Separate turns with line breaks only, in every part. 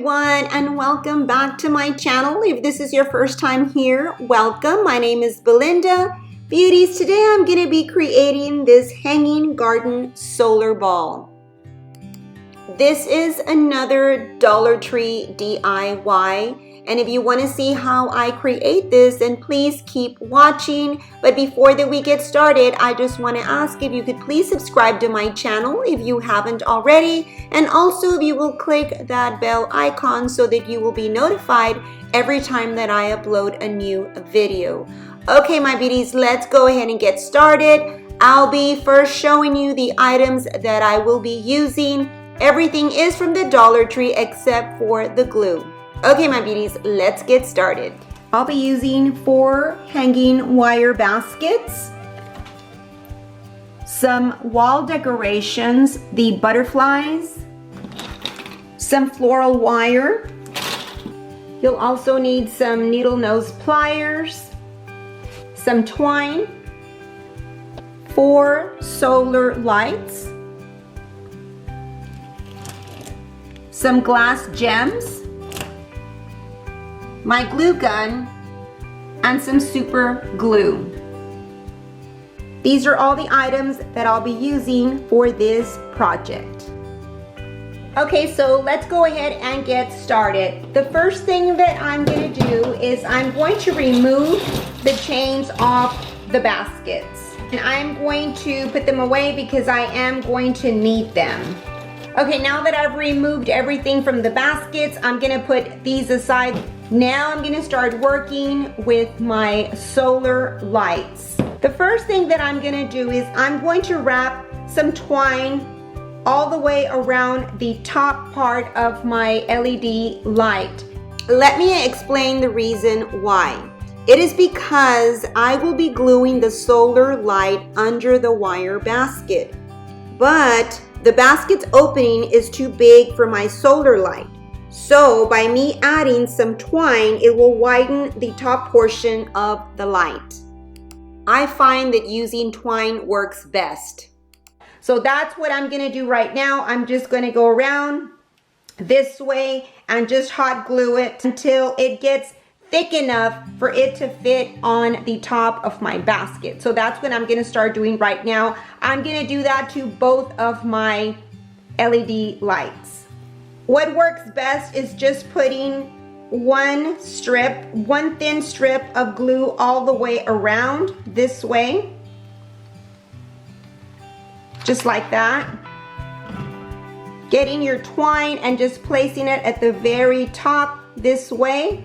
everyone, and welcome back to my channel. If this is your first time here, welcome. My name is Belinda. Beauties, today I'm going to be creating this hanging garden solar ball. This is another Dollar Tree DIY. And if you want to see how I create this, then please keep watching. But before that we get started, I just want to ask if you could please subscribe to my channel if you haven't already. And also if you will click that bell icon so that you will be notified every time that I upload a new video. Okay, my beauties, let's go ahead and get started. I'll be first showing you the items that I will be using. Everything is from the Dollar Tree except for the glue. Okay, my beauties, let's get started. I'll be using 4 hanging wire baskets, some wall decorations, the butterflies, some floral wire. You'll also need some needle nose pliers, some twine, 4 solar lights, some glass gems, my glue gun, and some super glue. These are all the items that I'll be using for this project. Okay, so let's go ahead and get started. The first thing that I'm going to do is I'm going to remove the chains off the baskets. And I'm going to put them away because I am going to need them. Okay, now that I've removed everything from the baskets, I'm going to put these aside. Now I'm going to start working with my solar lights. The first thing that I'm going to do is I'm going to wrap some twine all the way around the top part of my LED light. Let me explain the reason why. It is because I will be gluing the solar light under the wire basket. But the basket's opening is too big for my solar light. So by me adding some twine, it will widen the top portion of the light. I find that using twine works best. So that's what I'm going to do right now. I'm just going to go around this way and just hot glue it until it gets thick enough for it to fit on the top of my basket. So that's what I'm going to start doing right now. I'm going to do that to both of my LED lights. What works best is just putting one thin strip of glue all the way around this way. Just like that. Getting your twine and just placing it at the very top this way.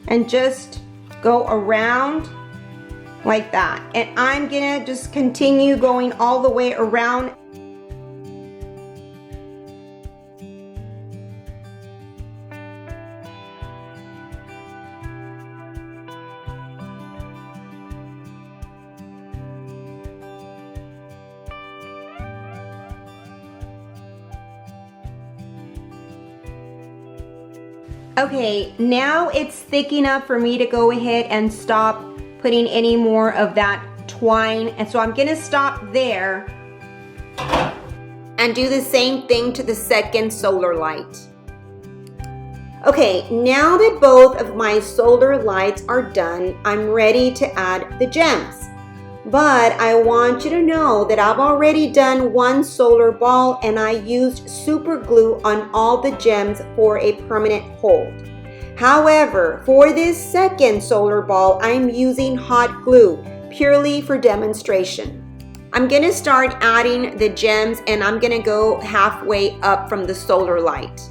And just go around like that. And I'm gonna just continue going all the way around. Okay, now it's thick enough for me to go ahead and stop putting any more of that twine. And so I'm gonna stop there and do the same thing to the second solar light. Okay, now that both of my solar lights are done, I'm ready to add the gems. But I want you to know that I've already done one solar ball and I used super glue on all the gems for a permanent hold. However, for this second solar ball, I'm using hot glue purely for demonstration. I'm going to start adding the gems and I'm going to go halfway up from the solar light.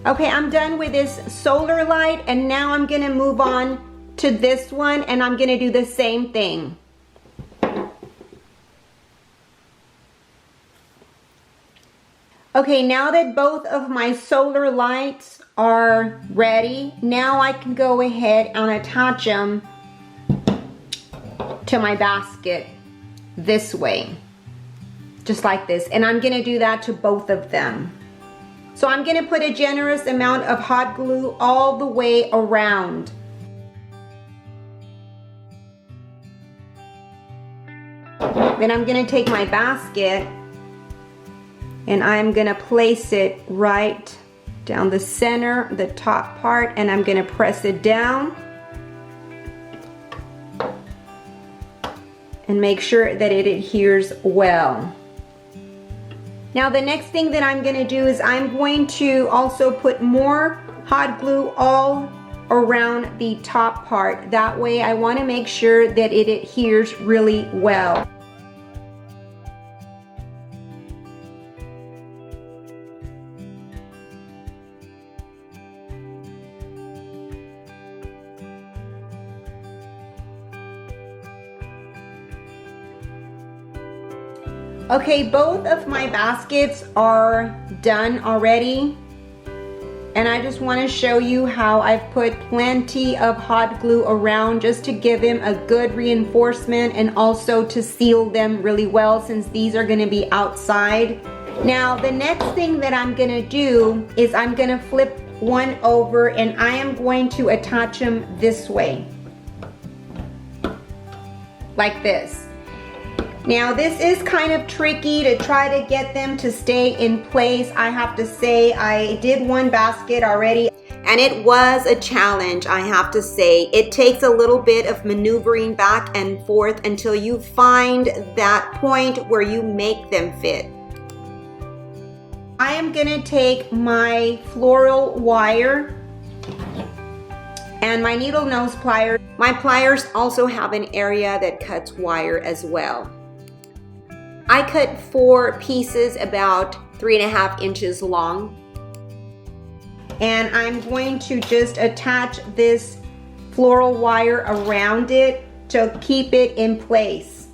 Okay, I'm done with this solar light and now I'm gonna move on to this one and I'm gonna do the same thing. Okay, now that both of my solar lights are ready, now I can go ahead and attach them to my basket this way, just like this. And I'm gonna do that to both of them. So I'm gonna put a generous amount of hot glue all the way around. Then I'm gonna take my basket and I'm gonna place it right down the center, the top part, and I'm gonna press it down and make sure that it adheres well. Now the next thing that I'm gonna do is I'm going to also put more hot glue all around the top part. That way I wanna make sure that it adheres really well. Okay, both of my baskets are done already. And I just want to show you how I've put plenty of hot glue around just to give them a good reinforcement and also to seal them really well since these are going to be outside. Now the next thing that I'm going to do is I'm going to flip one over and I am going to attach them this way. Like this. Now this is kind of tricky to try to get them to stay in place. I have to say I did one basket already and it was a challenge, I have to say. It takes a little bit of maneuvering back and forth until you find that point where you make them fit. I am gonna take my floral wire and my needle nose pliers. My pliers also have an area that cuts wire as well. I cut 4 pieces about 3.5 inches long. And I'm going to just attach this floral wire around it to keep it in place.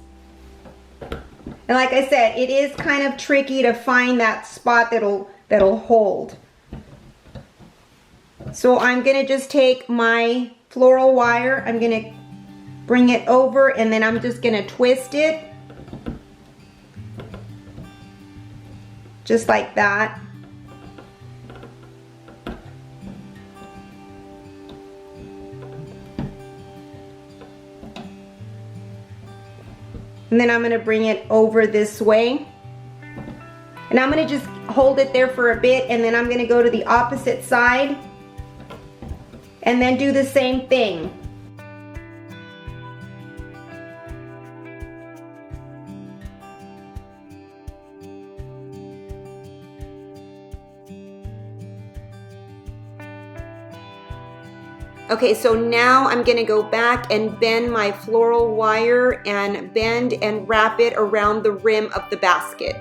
And like I said, it is kind of tricky to find that spot that'll hold. So I'm gonna just take my floral wire, I'm gonna bring it over and then I'm just gonna twist it. Just like that. And then I'm going to bring it over this way. And I'm going to just hold it there for a bit and then I'm going to go to the opposite side and then do the same thing. Okay, so now I'm gonna go back and bend my floral wire and bend and wrap it around the rim of the basket.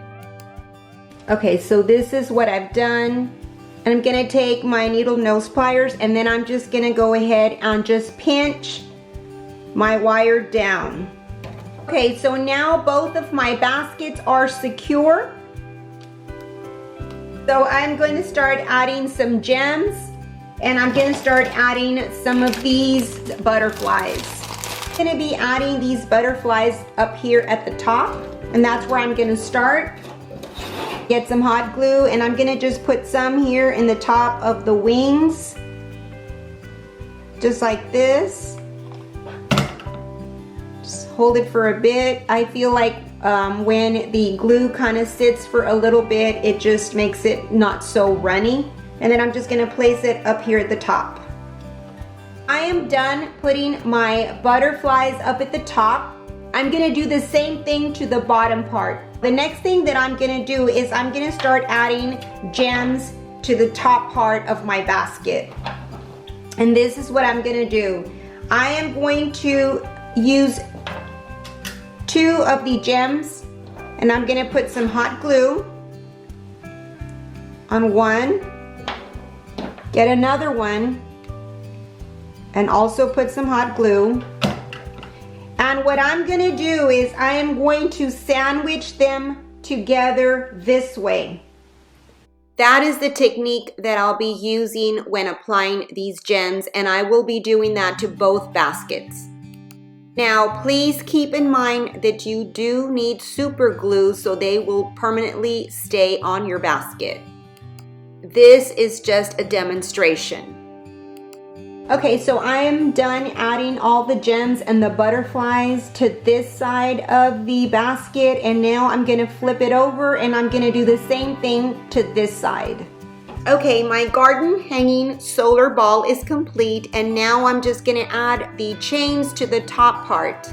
Okay, so this is what I've done. And I'm gonna take my needle nose pliers and then I'm just gonna go ahead and just pinch my wire down. Okay, so now both of my baskets are secure. So I'm going to start adding some gems. And I'm going to start adding some of these butterflies. I'm going to be adding these butterflies up here at the top. And that's where I'm going to start. Get some hot glue and I'm going to just put some here in the top of the wings. Just like this. Just hold it for a bit. I feel like when the glue kind of sits for a little bit, it just makes it not so runny. And then I'm just gonna place it up here at the top. I am done putting my butterflies up at the top. I'm gonna do the same thing to the bottom part. The next thing that I'm gonna do is I'm gonna start adding gems to the top part of my basket. And this is what I'm gonna do. I am going to use 2 of the gems and I'm gonna put some hot glue on one. Get another one and also put some hot glue. And what I'm gonna do is I am going to sandwich them together this way. That is the technique that I'll be using when applying these gems, and I will be doing that to both baskets. Now, please keep in mind that you do need super glue so they will permanently stay on your basket. This is just a demonstration. Okay, so I am done adding all the gems and the butterflies to this side of the basket, and now I'm gonna flip it over and I'm gonna do the same thing to this side. Okay, my garden hanging solar ball is complete, and now I'm just gonna add the chains to the top part.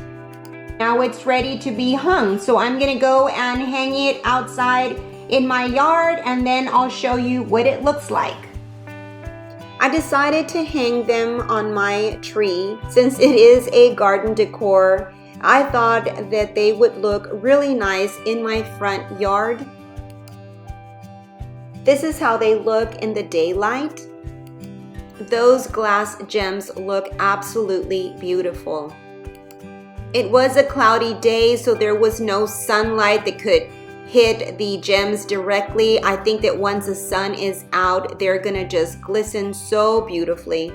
Now it's ready to be hung, so I'm gonna go and hang it outside in my yard, and then I'll show you what it looks like. I decided to hang them on my tree. Since it is a garden decor, I thought that they would look really nice in my front yard. This is how they look in the daylight. Those glass gems look absolutely beautiful. It was a cloudy day, so there was no sunlight that could hit the gems directly. I think that once the sun is out, they're gonna just glisten so beautifully.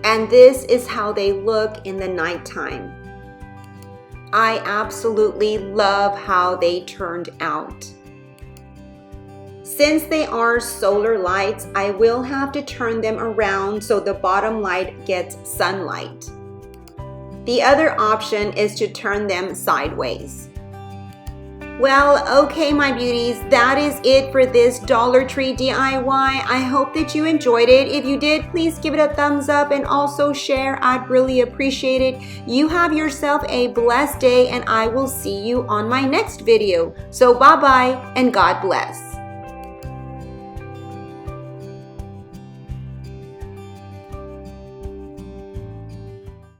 And this is how they look in the nighttime. I absolutely love how they turned out. Since they are solar lights, I will have to turn them around so the bottom light gets sunlight. The other option is to turn them sideways. Well, okay, my beauties, that is it for this Dollar Tree DIY. I hope that you enjoyed it. If you did, please give it a thumbs up and also share. I'd really appreciate it. You have yourself a blessed day, and I will see you on my next video. So bye-bye and God bless.